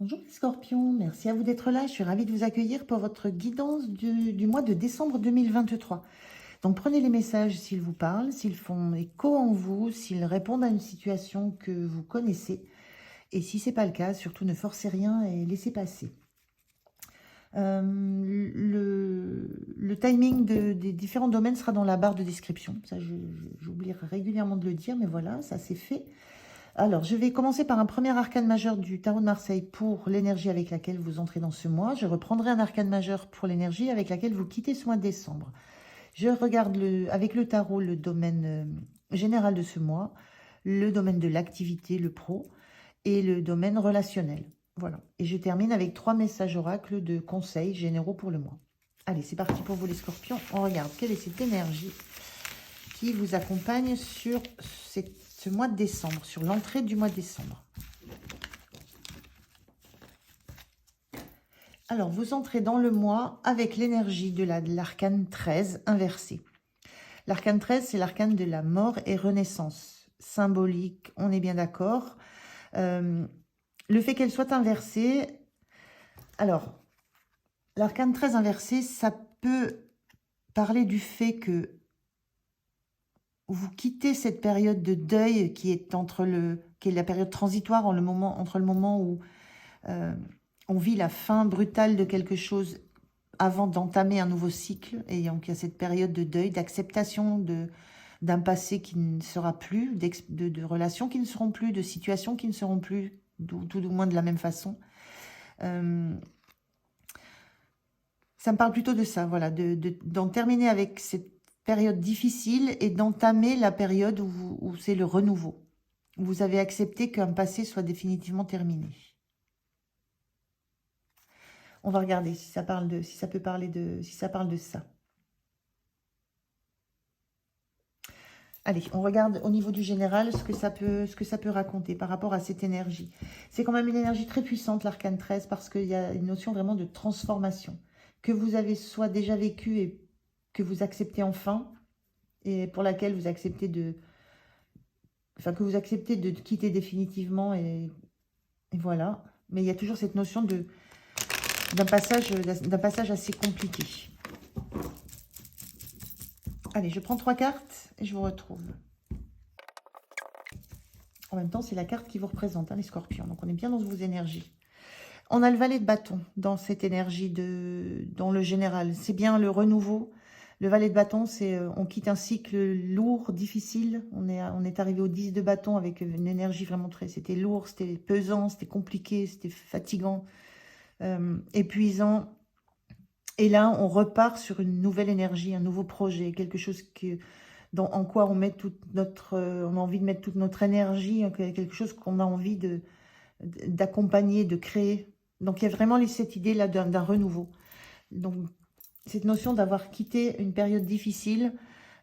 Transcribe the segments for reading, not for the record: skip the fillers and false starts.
Bonjour les scorpions, merci à vous d'être là. Je suis ravie de vous accueillir pour votre guidance du mois de décembre 2023. Donc prenez les messages s'ils vous parlent, s'ils font écho en vous, s'ils répondent à une situation que vous connaissez. Et si ce n'est pas le cas, surtout ne forcez rien et laissez passer. Le timing des différents domaines sera dans la barre de description. Ça, j'oublie régulièrement de le dire, mais voilà, ça c'est fait. Alors, je vais commencer par un premier arcane majeur du tarot de Marseille pour l'énergie avec laquelle vous entrez dans ce mois. Je reprendrai un arcane majeur pour l'énergie avec laquelle vous quittez ce mois de décembre. Je regarde avec le tarot le domaine général de ce mois, le domaine de l'activité, le pro, et le domaine relationnel. Voilà. Et je termine avec 3 messages oracles de conseils généraux pour le mois. Allez, c'est parti pour vous les scorpions. On regarde quelle est cette énergie qui vous accompagne sur ce mois de décembre, sur l'entrée du mois de décembre. Alors, vous entrez dans le mois avec l'énergie de l'arcane 13 inversé. L'arcane 13, c'est l'arcane de la mort et renaissance. Symbolique, on est bien d'accord. Le fait qu'elle soit inversée, alors, l'arcane 13 inversé, ça peut parler du fait que vous quittez cette période de deuil qui est la période transitoire entre le moment où on vit la fin brutale de quelque chose avant d'entamer un nouveau cycle. Et donc, il y a cette période de deuil, d'acceptation d'un passé qui ne sera plus, de relations qui ne seront plus, de situations qui ne seront plus, tout au moins de la même façon. Ça me parle plutôt de ça, voilà, d'en terminer avec cette période difficile et d'entamer la période où c'est le renouveau. Où vous avez accepté qu'un passé soit définitivement terminé. On va regarder si ça parle de ça. Allez, on regarde au niveau du général ce que ça peut raconter par rapport à cette énergie. C'est quand même une énergie très puissante, l'arcane 13, parce qu'il y a une notion vraiment de transformation que vous avez soit déjà vécue et que vous acceptez enfin, et pour laquelle vous acceptez que vous acceptez de quitter définitivement, et voilà. Mais il y a toujours cette notion d'un passage assez compliqué. Allez, je prends 3 cartes et je vous retrouve. En même temps, c'est la carte qui vous représente, hein, les scorpions. Donc, on est bien dans vos énergies. On a le valet de bâton dans cette énergie, dans le général. C'est bien le renouveau. Le valet de bâton, c'est on quitte un cycle lourd, difficile. On est arrivé au 10 de bâton avec une énergie vraiment très... C'était lourd, c'était pesant, c'était compliqué, c'était fatigant, épuisant. Et là, on repart sur une nouvelle énergie, un nouveau projet, quelque chose en quoi on met on a envie de mettre toute notre énergie, quelque chose qu'on a envie d'accompagner, de créer. Donc, il y a vraiment cette idée-là d'un renouveau. Donc, cette notion d'avoir quitté une période difficile,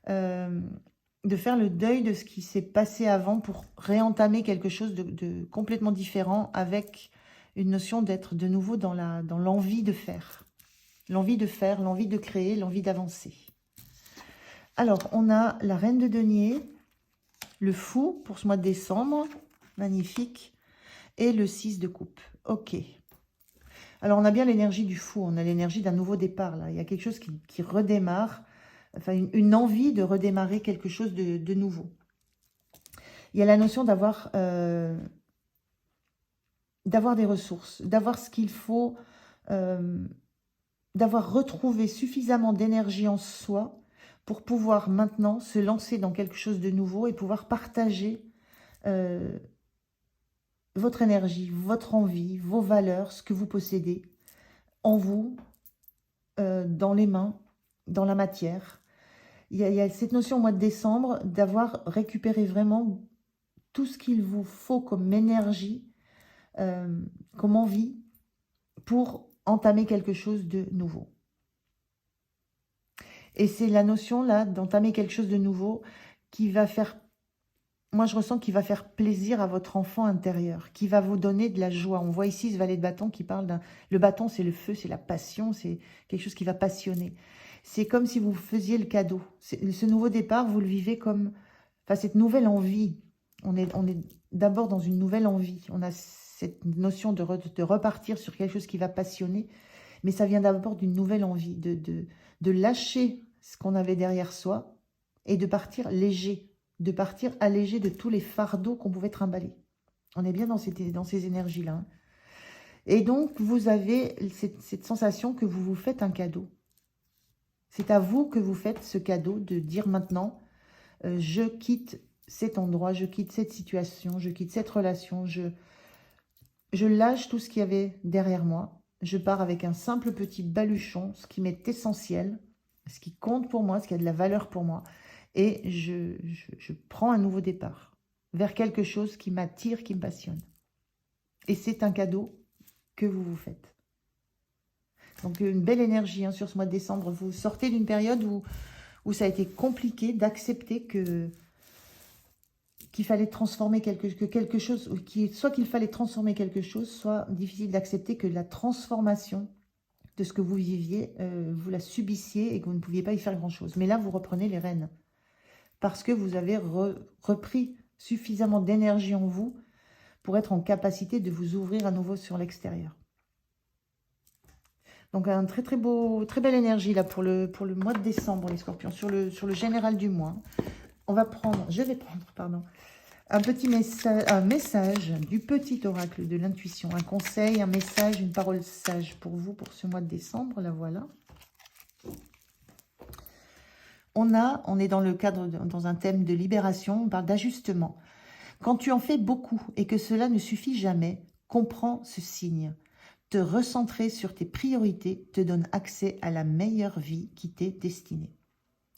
de faire le deuil de ce qui s'est passé avant pour réentamer quelque chose de complètement différent, avec une notion d'être de nouveau dans l'envie de faire. L'envie de faire, l'envie de créer, l'envie d'avancer. Alors, on a la reine de denier, le fou pour ce mois de décembre, magnifique, et le 6 de coupe. Ok. Alors, on a bien l'énergie du fou, on a l'énergie d'un nouveau départ, là. Il y a quelque chose qui redémarre, enfin, une envie de redémarrer quelque chose de nouveau. Il y a la notion d'avoir des ressources, d'avoir ce qu'il faut, d'avoir retrouvé suffisamment d'énergie en soi pour pouvoir maintenant se lancer dans quelque chose de nouveau et pouvoir partager votre énergie, votre envie, vos valeurs, ce que vous possédez en vous, dans les mains, dans la matière. Il y a cette notion au mois de décembre d'avoir récupéré vraiment tout ce qu'il vous faut comme énergie, comme envie, pour entamer quelque chose de nouveau. Et c'est la notion là d'entamer quelque chose de nouveau qui va faire, moi je ressens qu'il va faire plaisir à votre enfant intérieur, qui va vous donner de la joie. On voit ici ce valet de bâton qui parle le bâton, c'est le feu, c'est la passion, c'est quelque chose qui va passionner. C'est comme si vous faisiez le cadeau. Ce nouveau départ, vous le vivez comme, enfin cette nouvelle envie. On est d'abord dans une nouvelle envie. On a cette notion de repartir sur quelque chose qui va passionner, mais ça vient d'abord d'une nouvelle envie, de lâcher ce qu'on avait derrière soi et de partir léger, de partir allégé de tous les fardeaux qu'on pouvait trimballer. On est bien dans ces énergies-là. Hein. Et donc, vous avez cette sensation que vous vous faites un cadeau. C'est à vous que vous faites ce cadeau de dire maintenant, je quitte cet endroit, je quitte cette situation, je quitte cette relation, je lâche tout ce qu'il y avait derrière moi. Je pars avec un simple petit baluchon, ce qui m'est essentiel, ce qui compte pour moi, ce qui a de la valeur pour moi. Et je prends un nouveau départ vers quelque chose qui m'attire, qui me passionne. Et c'est un cadeau que vous vous faites. Donc une belle énergie hein, sur ce mois de décembre. Vous sortez d'une période où ça a été compliqué d'accepter qu'il fallait transformer quelque chose, soit qu'il fallait transformer quelque chose, soit difficile d'accepter que la transformation de ce que vous viviez, vous la subissiez et que vous ne pouviez pas y faire grand-chose. Mais là, vous reprenez les rênes parce que vous avez repris suffisamment d'énergie en vous pour être en capacité de vous ouvrir à nouveau sur l'extérieur. Donc, un très belle énergie là pour le mois de décembre, les scorpions, sur le général du mois. Je vais prendre, un petit message, un message du petit oracle de l'intuition, un conseil, un message, une parole sage pour vous pour ce mois de décembre. La voilà. On est dans le cadre, dans un thème de libération, on parle d'ajustement. Quand tu en fais beaucoup et que cela ne suffit jamais, comprends ce signe. Te recentrer sur tes priorités te donne accès à la meilleure vie qui t'est destinée.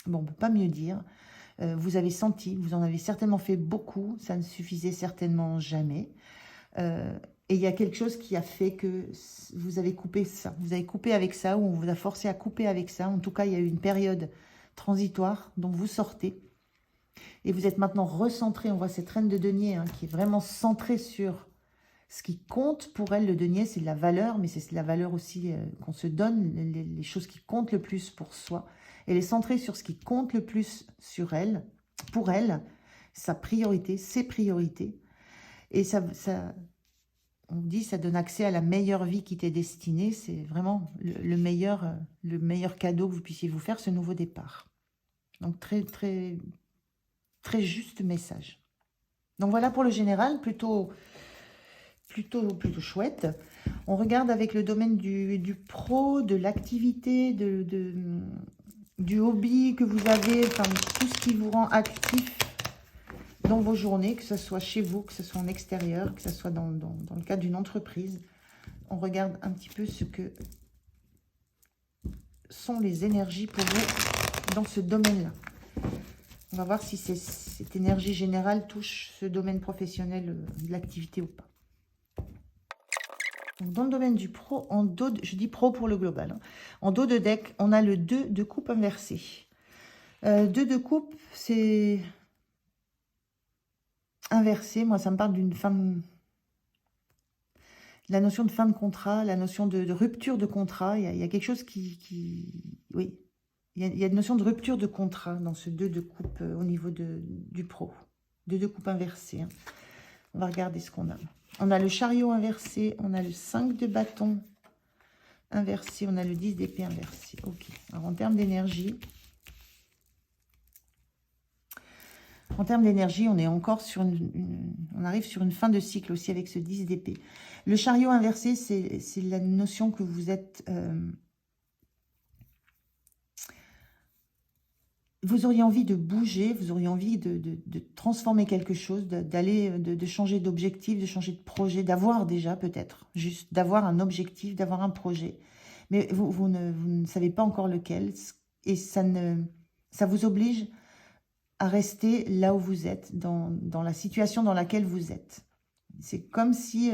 Bon, on ne peut pas mieux dire. Vous avez senti, vous en avez certainement fait beaucoup, ça ne suffisait certainement jamais. Et il y a quelque chose qui a fait que vous avez coupé ça. Vous avez coupé avec ça, ou on vous a forcé à couper avec ça. En tout cas, il y a eu une période transitoire dont vous sortez. Et vous êtes maintenant recentré. On voit cette reine de denier hein, qui est vraiment centrée sur ce qui compte pour elle. Le denier, c'est de la valeur, mais c'est de la valeur aussi qu'on se donne, les choses qui comptent le plus pour soi. Elle est centrée sur ce qui compte le plus sur elle, pour elle, sa priorité, ses priorités. Et on dit, ça donne accès à la meilleure vie qui t'est destinée. C'est vraiment le meilleur cadeau que vous puissiez vous faire, ce nouveau départ. Donc, très juste message. Donc, voilà pour le général, plutôt chouette. On regarde avec le domaine du pro, de l'activité, du hobby que vous avez, enfin, tout ce qui vous rend actif dans vos journées, que ce soit chez vous, que ce soit en extérieur, que ce soit dans le cadre d'une entreprise. On regarde un petit peu ce que sont les énergies pour vous dans ce domaine-là. On va voir si cette énergie générale touche ce domaine professionnel de l'activité ou pas. Donc, dans le domaine du pro, je dis pro pour le global, hein. En dos de deck, on a le 2 de coupe inversé. 2 de coupe, c'est inversé. Moi, ça me parle d'une femme, la notion de fin de contrat, la notion de rupture de contrat. Il y a quelque chose oui, il y a une notion de rupture de contrat dans ce 2 de coupe au niveau du pro. 2 de coupe inversé. Hein. On va regarder ce qu'on a. On a le chariot inversé, on a le 5 de bâton inversé, on a le 10 d'épée inversé. Ok. Alors, en termes d'énergie, on est encore sur on arrive sur une fin de cycle aussi avec ce 10 d'épée. Le chariot inversé, c'est la notion que vous êtes... vous auriez envie de bouger, vous auriez envie de transformer quelque chose, de changer d'objectif, de changer de projet, d'avoir déjà peut-être, juste d'avoir un objectif, d'avoir un projet. Mais vous ne savez pas encore lequel. Et ça vous oblige à rester là où vous êtes, dans la situation dans laquelle vous êtes. C'est comme si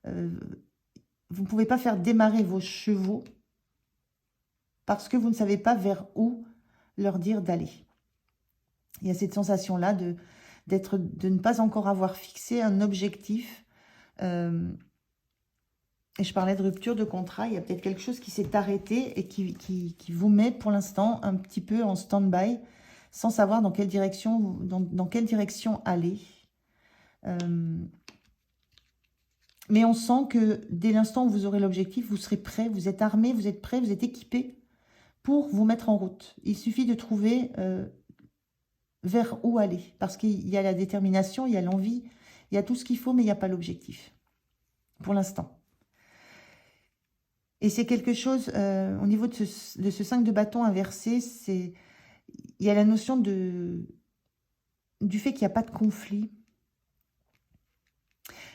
vous ne pouvez pas faire démarrer vos chevaux parce que vous ne savez pas vers où leur dire d'aller. Il y a cette sensation-là de ne pas encore avoir fixé un objectif. Et je parlais de rupture de contrat. Il y a peut-être quelque chose qui s'est arrêté et qui vous met pour l'instant un petit peu en stand-by, sans savoir dans quelle direction aller. Mais on sent que dès l'instant où vous aurez l'objectif, vous serez prêt, vous êtes armé, vous êtes prêt, vous êtes équipé pour vous mettre en route. Il suffit de trouver vers où aller. Parce qu'il y a la détermination, il y a l'envie, il y a tout ce qu'il faut, mais il n'y a pas l'objectif. Pour l'instant. Et c'est quelque chose, au niveau de ce 5 de bâton inversé, il y a la notion du fait qu'il n'y a pas de conflit.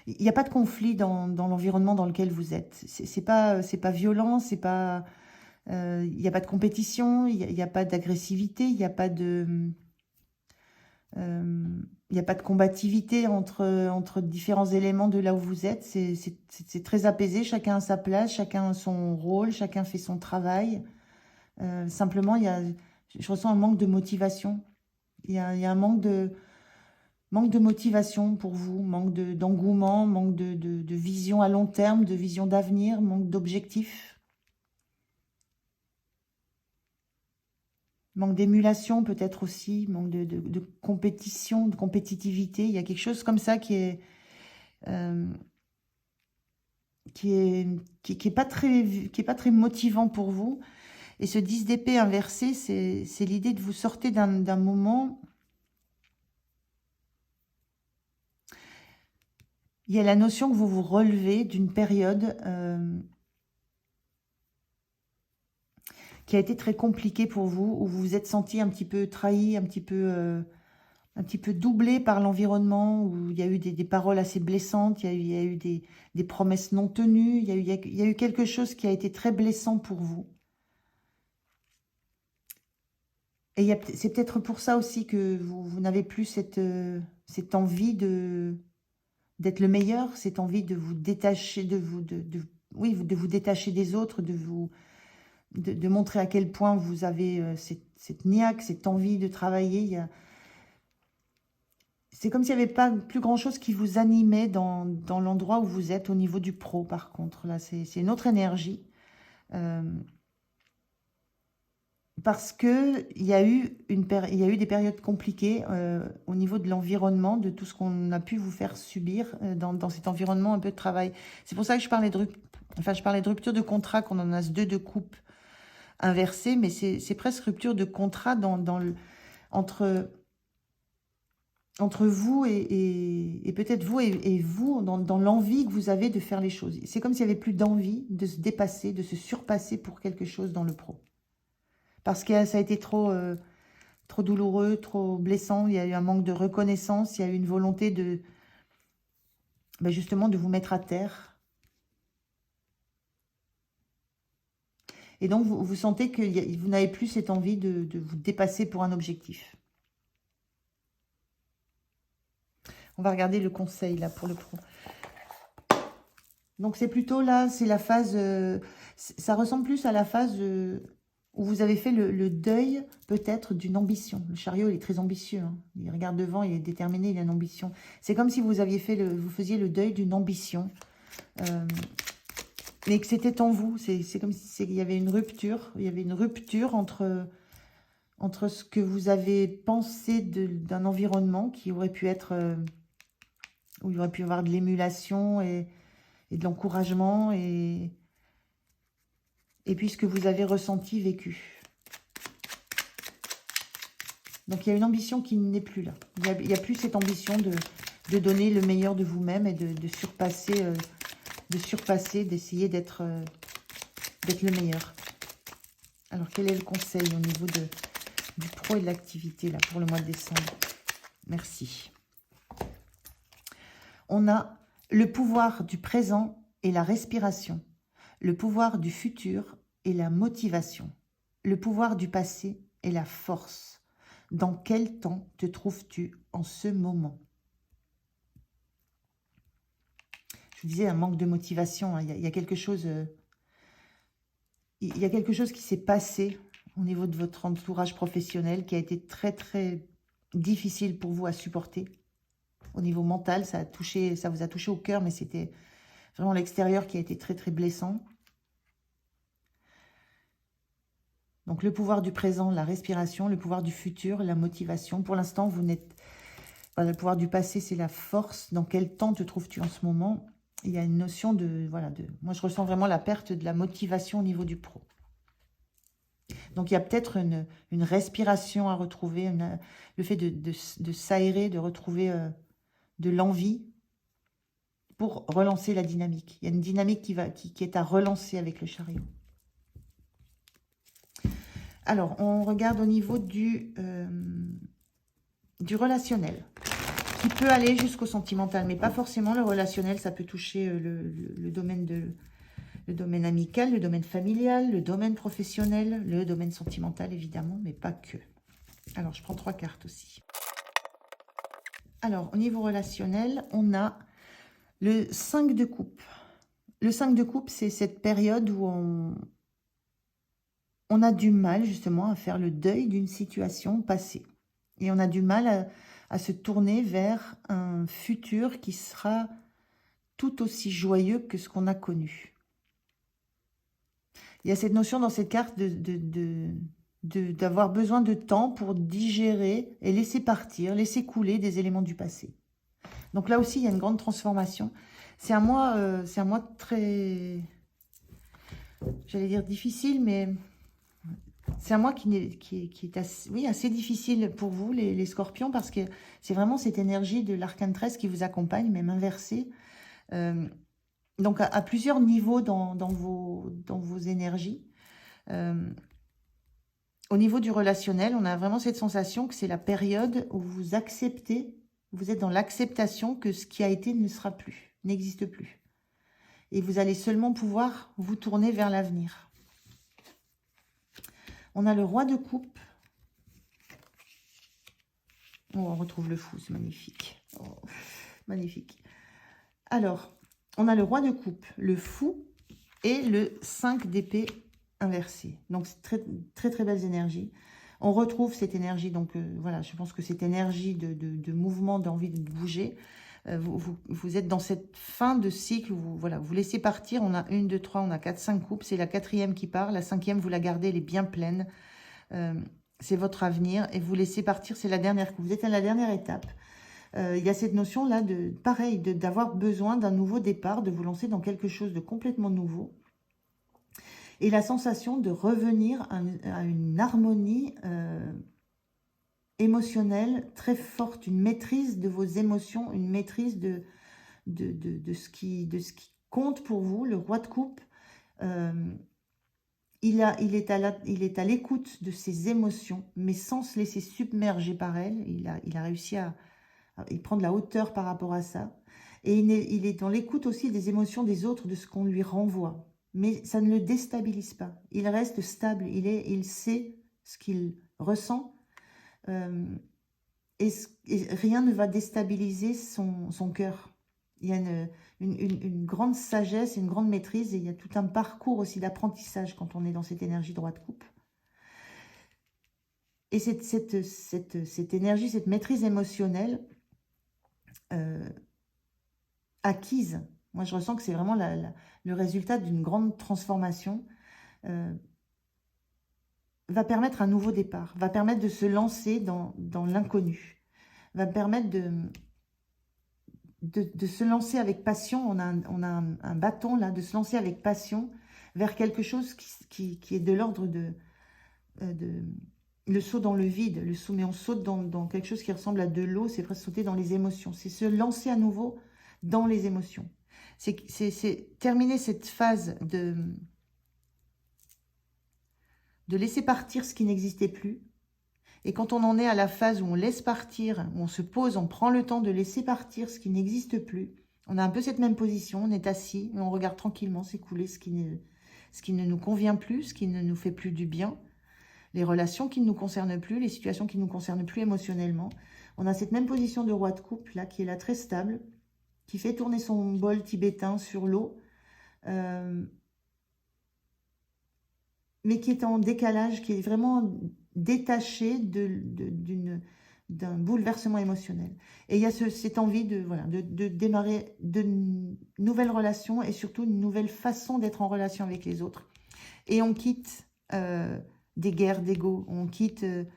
Il n'y a pas de conflit dans l'environnement dans lequel vous êtes. C'est pas violent, il n'y a pas de compétition, il n'y a pas d'agressivité, il n'y a pas de... il n'y a pas de combativité entre différents éléments de là où vous êtes. C'est très apaisé, chacun a sa place, chacun a son rôle, chacun fait son travail. Simplement, je ressens un manque de motivation. Il y a un manque de motivation pour vous, manque d'engouement, manque de vision à long terme, de vision d'avenir, manque d'objectifs. Manque d'émulation peut-être aussi, manque de compétition, de compétitivité. Il y a quelque chose comme ça qui est pas très motivant pour vous. Et ce 10 d'épée inversé, c'est l'idée de vous sortir d'un moment. Il y a la notion que vous vous relevez d'une période qui a été très compliquée pour vous, où vous vous êtes senti un petit peu trahi, un petit peu doublé par l'environnement, où il y a eu des paroles assez blessantes, il y a eu des promesses non tenues, il y a eu quelque chose qui a été très blessant pour vous. Et c'est peut-être pour ça aussi que vous n'avez plus cette envie d'être le meilleur, cette envie de vous détacher, oui, de vous détacher des autres, de montrer à quel point vous avez cette niaque, cette envie de travailler. C'est comme s'il n'y avait pas plus grand-chose qui vous animait dans l'endroit où vous êtes, au niveau du pro, par contre. Là, c'est une autre énergie. Parce qu'il y a eu des périodes compliquées au niveau de l'environnement, de tout ce qu'on a pu vous faire subir dans cet environnement un peu de travail. C'est pour ça que je parlais de rupture de contrat, qu'on en a ce 2 de coupe inversé, mais c'est presque rupture de contrat entre vous et peut-être vous et vous, dans l'envie que vous avez de faire les choses. C'est comme s'il n'y avait plus d'envie de se dépasser, de se surpasser pour quelque chose dans le pro. Parce que ça a été trop douloureux, trop blessant, il y a eu un manque de reconnaissance, il y a eu une volonté justement de vous mettre à terre. Et donc, vous sentez que vous n'avez plus cette envie de vous dépasser pour un objectif. On va regarder le conseil, là, pour le pro. Donc, c'est plutôt, là, c'est la phase... ça ressemble plus à la phase où vous avez fait le deuil, peut-être, d'une ambition. Le chariot, il est très ambitieux. Hein. Il regarde devant, il est déterminé, il a une ambition. C'est comme si vous aviez vous faisiez le deuil d'une ambition. Mais que c'était en vous. C'est comme s'il y avait une rupture. Il y avait une rupture entre ce que vous avez pensé d'un environnement qui aurait pu être... où il aurait pu y avoir de l'émulation et de l'encouragement et puis ce que vous avez ressenti, vécu. Donc, il y a une ambition qui n'est plus là. Il n'y a plus cette ambition de donner le meilleur de vous-même et de surpasser, d'essayer d'être le meilleur. Alors, quel est le conseil au niveau du pro et de l'activité là pour le mois de décembre? Merci. On a le pouvoir du présent et la respiration, le pouvoir du futur et la motivation, le pouvoir du passé et la force. Dans quel temps te trouves-tu en ce moment? Je vous disais, un manque de motivation. Hein. Il y a quelque chose... il y a quelque chose qui s'est passé au niveau de votre entourage professionnel qui a été très, très difficile pour vous à supporter. Au niveau mental, ça vous a touché au cœur, mais c'était vraiment l'extérieur qui a été très, très blessant. Donc, le pouvoir du présent, la respiration, le pouvoir du futur, la motivation. Pour l'instant, le pouvoir du passé, c'est la force. Dans quel temps te trouves-tu en ce moment? il y a une notion de, voilà, moi je ressens vraiment la perte de la motivation au niveau du pro. Donc il y a peut-être une respiration à retrouver, le fait de s'aérer, de retrouver de l'envie pour relancer la dynamique. Il y a une dynamique qui est à relancer avec le chariot. Alors, on regarde au niveau du relationnel, qui peut aller jusqu'au sentimental, mais pas forcément le relationnel. Ça peut toucher le domaine amical, le domaine familial, le domaine professionnel, le domaine sentimental, évidemment, mais pas que. Alors, je prends 3 cartes aussi. Alors, au niveau relationnel, on a le 5 de coupe. Le 5 de coupe, c'est cette période où on a du mal, justement, à faire le deuil d'une situation passée. Et on a du mal à se tourner vers un futur qui sera tout aussi joyeux que ce qu'on a connu. Il y a cette notion dans cette carte d'avoir besoin de temps pour digérer et laisser partir, laisser couler des éléments du passé. Donc là aussi, il y a une grande transformation. C'est un mois très, j'allais dire difficile, mais c'est un mois qui est assez difficile pour vous, les scorpions, parce que c'est vraiment cette énergie de l'arcane 13 qui vous accompagne, même inversée. Donc à plusieurs niveaux dans vos énergies. Au niveau du relationnel, on a vraiment cette sensation que c'est la période où vous acceptez, vous êtes dans l'acceptation que ce qui a été ne sera plus, n'existe plus. Et vous allez seulement pouvoir vous tourner vers l'avenir. On a le roi de coupe. Oh, on retrouve le fou, c'est magnifique. Oh, magnifique. Alors, on a le roi de coupe, le fou et le 5 d'épée inversé. Donc, c'est très, très, très belles énergies. On retrouve cette énergie, donc voilà, je pense que cette énergie de mouvement, d'envie de bouger, vous êtes dans cette fin de cycle, voilà, vous laissez partir. On a 1, 2, 3, on a 4, 5 coupes. C'est la 4e qui part. La 5e, vous la gardez, elle est bien pleine. C'est votre avenir et vous laissez partir, c'est la dernière coupe. Vous êtes à la dernière étape. Il y a cette notion-là, pareil, d'avoir besoin d'un nouveau départ, de vous lancer dans quelque chose de complètement nouveau. Et la sensation de revenir à une harmonie émotionnelle très forte, une maîtrise de vos émotions, une maîtrise de ce qui compte pour vous. Le roi de coupe, il est à l'écoute de ses émotions, mais sans se laisser submerger par elles. Il a réussi à prendre la hauteur par rapport à ça. Et il est dans l'écoute aussi des émotions des autres, de ce qu'on lui renvoie. Mais ça ne le déstabilise pas. Il reste stable, il sait ce qu'il ressent. Et rien ne va déstabiliser son cœur. Il y a une grande sagesse, une grande maîtrise, et il y a tout un parcours aussi d'apprentissage quand on est dans cette énergie droite coupe. Et cette énergie, cette maîtrise émotionnelle acquise, moi je ressens que c'est vraiment le résultat d'une grande transformation, va permettre un nouveau départ, va permettre de se lancer dans l'inconnu, va permettre de se lancer avec passion. On a un bâton là, de se lancer avec passion vers quelque chose qui est de l'ordre de le saut dans le vide, mais on saute dans quelque chose qui ressemble à de l'eau. C'est presque sauter dans les émotions, c'est se lancer à nouveau dans les émotions. C'est terminer cette phase de laisser partir ce qui n'existait plus. Et quand on en est à la phase où on laisse partir, où on se pose, on prend le temps de laisser partir ce qui n'existe plus, on a un peu cette même position, on est assis et on regarde tranquillement s'écouler ce qui ne nous convient plus, ce qui ne nous fait plus du bien, les relations qui ne nous concernent plus, les situations qui ne nous concernent plus émotionnellement. On a cette même position de roi de coupe, là, qui est là très stable, qui fait tourner son bol tibétain sur l'eau, mais qui est en décalage, qui est vraiment détaché d'un bouleversement émotionnel. Et il y a cette envie de démarrer de nouvelles relations et surtout une nouvelle façon d'être en relation avec les autres. Et on quitte des guerres d'ego, on quitte... il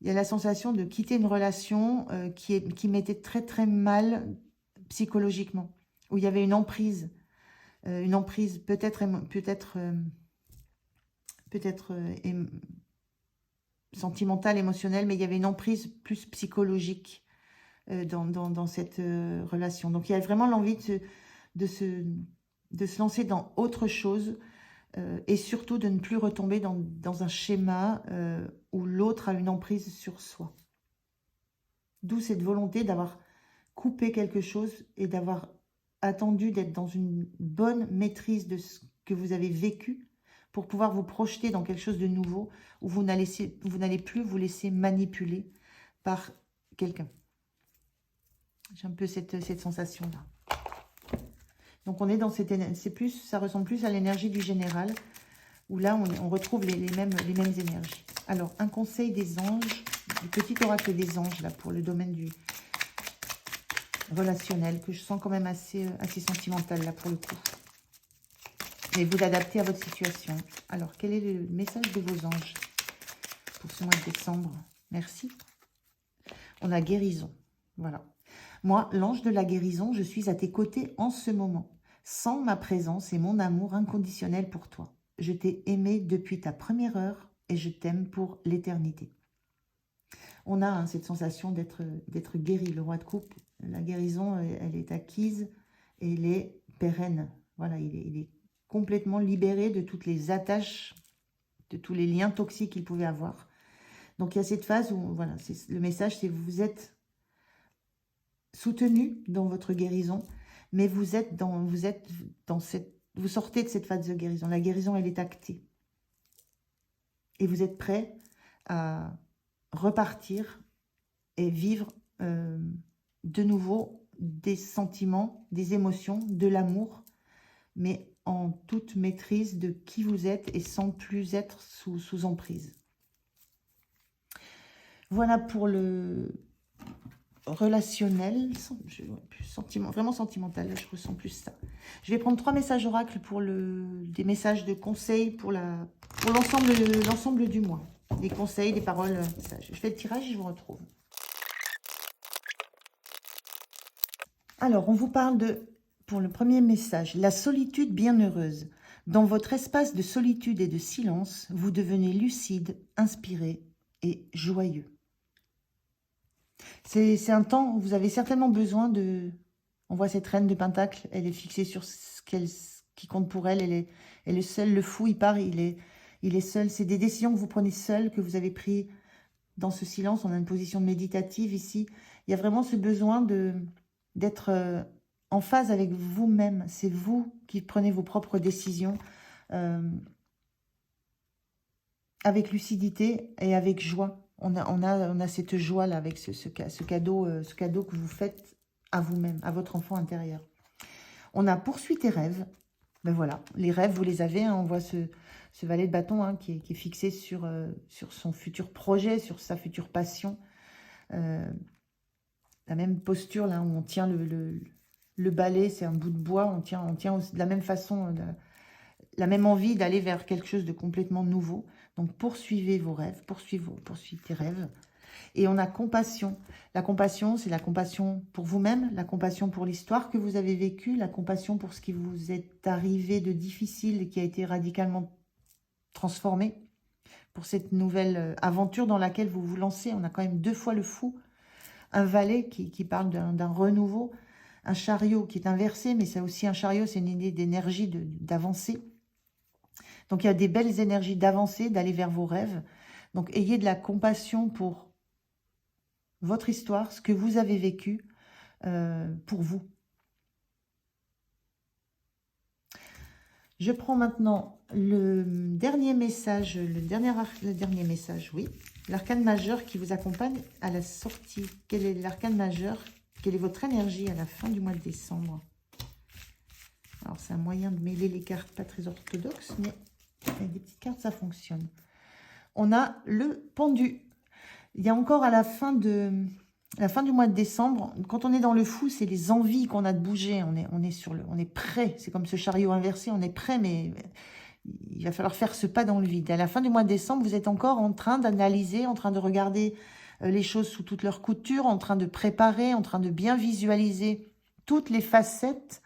y a la sensation de quitter une relation qui mettait très très mal psychologiquement. où il y avait une emprise peut-être sentimentale, émotionnelle, mais il y avait une emprise plus psychologique dans cette relation. Donc, il y a vraiment l'envie de se lancer dans autre chose et surtout de ne plus retomber dans un schéma où l'autre a une emprise sur soi. D'où cette volonté d'avoir coupé quelque chose et d'avoir attendu d'être dans une bonne maîtrise de ce que vous avez vécu pour pouvoir vous projeter dans quelque chose de nouveau où vous n'allez plus vous laisser manipuler par quelqu'un. J'ai un peu cette sensation-là. Donc, on est dans cette énergie, ça ressemble plus à l'énergie du général, où là, on retrouve les mêmes énergies. Alors, un conseil des anges, du petit oracle des anges, là, pour le domaine du relationnel, que je sens quand même assez sentimental, là, pour le coup. Et vous l'adaptez à votre situation. Alors, quel est le message de vos anges pour ce mois de décembre? Merci. On a guérison. Voilà. Moi, l'ange de la guérison, je suis à tes côtés en ce moment. Sans ma présence et mon amour inconditionnel pour toi. Je t'ai aimé depuis ta première heure et je t'aime pour l'éternité. On a cette sensation d'être guéri. Le roi de coupe, la guérison, elle est acquise et elle est pérenne. Voilà, il est complètement libéré de toutes les attaches, de tous les liens toxiques qu'il pouvait avoir. Donc, il y a cette phase où, voilà, le message, c'est que vous êtes soutenu dans votre guérison, mais vous sortez de cette phase de guérison. La guérison, elle est actée. Et vous êtes prêt à repartir et vivre de nouveau des sentiments, des émotions, de l'amour, mais en toute maîtrise de qui vous êtes et sans plus être sous emprise. Voilà pour le relationnel, vraiment sentimental, là je ressens plus ça. Je vais prendre 3 messages oracles pour des messages de conseils pour l'ensemble du mois. Des conseils, des paroles, messages. Je fais le tirage et je vous retrouve. Alors, on vous parle pour le premier message, la solitude bienheureuse. Dans votre espace de solitude et de silence, vous devenez lucide, inspiré et joyeux. C'est un temps où vous avez certainement besoin de... On voit cette reine de Pentacle, elle est fixée sur ce qui compte pour elle. Elle est seule, le fou, il part, il est seul. C'est des décisions que vous prenez seul, que vous avez pris dans ce silence. On a une position méditative ici. Il y a vraiment ce besoin d'être en phase avec vous-même. C'est vous qui prenez vos propres décisions avec lucidité et avec joie. On a cette joie-là avec ce cadeau que vous faites à vous-même, à votre enfant intérieur. On a poursuivi tes rêves. Ben voilà, les rêves, vous les avez. Hein, on voit ce valet de bâton qui est fixé sur son futur projet, sur sa future passion. La même posture, là, où on tient le balai, c'est un bout de bois. On tient de la même façon, la même envie d'aller vers quelque chose de complètement nouveau. Donc, poursuivez vos rêves, poursuivez tes rêves. Et on a compassion. La compassion, c'est la compassion pour vous-même, la compassion pour l'histoire que vous avez vécue, la compassion pour ce qui vous est arrivé de difficile et qui a été radicalement transformé, pour cette nouvelle aventure dans laquelle vous vous lancez. On a quand même 2 fois le fou, un valet qui parle d'un renouveau, un chariot qui est inversé, mais c'est aussi un chariot, c'est une idée d'énergie, d'avancer. Donc, il y a des belles énergies d'avancer, d'aller vers vos rêves. Donc, ayez de la compassion pour votre histoire, ce que vous avez vécu pour vous. Je prends maintenant le dernier message, oui. L'arcane majeur qui vous accompagne à la sortie. Quel est l'arcane majeur? Quelle est votre énergie à la fin du mois de décembre? Alors, c'est un moyen de mêler les cartes pas très orthodoxes, mais avec des petites cartes, ça fonctionne. On a le pendu. Il y a encore à la fin du mois de décembre, quand on est dans le fou, c'est les envies qu'on a de bouger. On est prêt. C'est comme ce chariot inversé, on est prêt, mais il va falloir faire ce pas dans le vide. À la fin du mois de décembre, vous êtes encore en train d'analyser, en train de regarder les choses sous toutes leurs coutures, en train de préparer, en train de bien visualiser toutes les facettes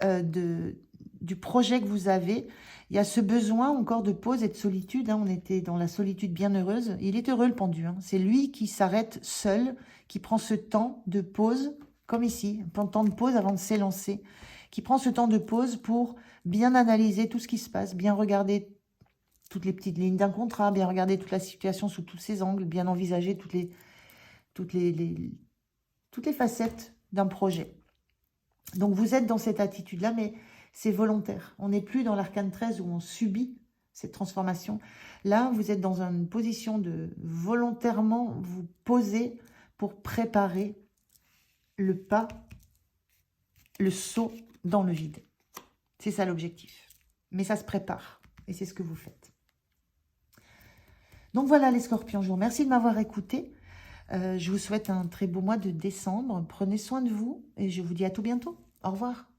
du projet que vous avez. Il y a ce besoin encore de pause et de solitude. Hein. On était dans la solitude bienheureuse. Il est heureux, le pendu. Hein. C'est lui qui s'arrête seul, qui prend ce temps de pause, comme ici, un temps de pause avant de s'élancer, qui prend ce temps de pause pour bien analyser tout ce qui se passe, bien regarder toutes les petites lignes d'un contrat, bien regarder toute la situation sous tous ses angles, bien envisager toutes les facettes d'un projet. Donc vous êtes dans cette attitude-là, mais c'est volontaire. On n'est plus dans l'arcane 13 où on subit cette transformation. Là, vous êtes dans une position de volontairement vous poser pour préparer le pas, le saut dans le vide. C'est ça l'objectif. Mais ça se prépare. Et c'est ce que vous faites. Donc voilà les scorpions, je vous remercie de m'avoir écouté. Je vous souhaite un très beau mois de décembre. Prenez soin de vous et je vous dis à tout bientôt. Au revoir.